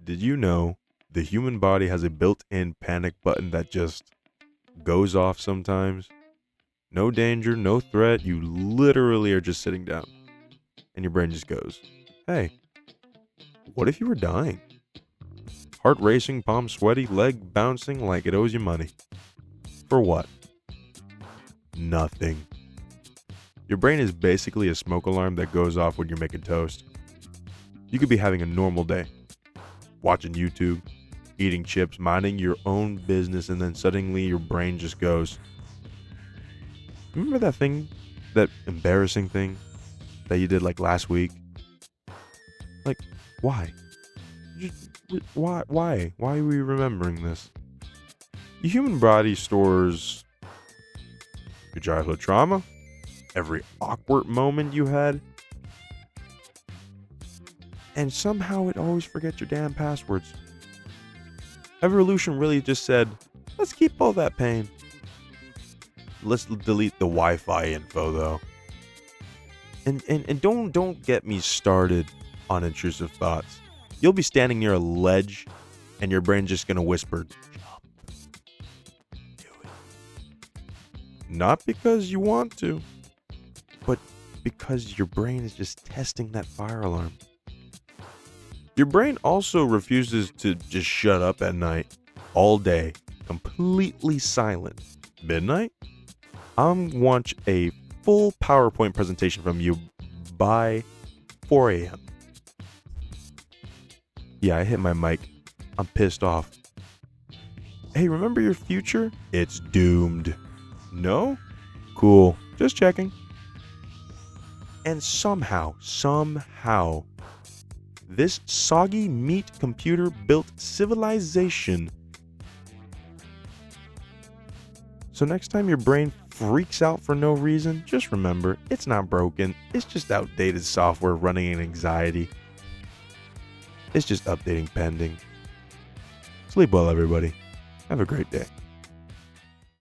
Did you know the human body has a built-in panic button that just goes off sometimes? No danger, no threat. You literally are just sitting down and your brain just goes, hey, what if you were dying? Heart racing, palm sweaty, leg bouncing like it owes you money. For what? Nothing. Your brain is basically a smoke alarm that goes off when you're making toast. You could be having a normal day, watching YouTube, eating chips, minding your own business, and then suddenly your brain just goes, remember that thing, that embarrassing thing that you did like last week? Like, why? Why? Why are we remembering this? The human body stores your childhood trauma, every awkward moment you had, and somehow it always forgets your damn passwords. Evolution really just said, let's keep all that pain. Let's delete the Wi-Fi info though. And don't get me started on intrusive thoughts. You'll be standing near a ledge and your brain's just gonna whisper, jump. Do it. Not because you want to, but because your brain is just testing that fire alarm. Your brain also refuses to just shut up at night, all day, completely silent. Midnight? Want a full PowerPoint presentation from you by 4 a.m. Yeah, I hit my mic. I'm pissed off. Hey, remember your future? It's doomed. No? Cool. Just checking. And somehow, this soggy meat computer built civilization. So next time your brain freaks out for no reason, just remember, it's not broken. It's just outdated software running in anxiety. It's just updating pending. Sleep well, everybody. Have a great day.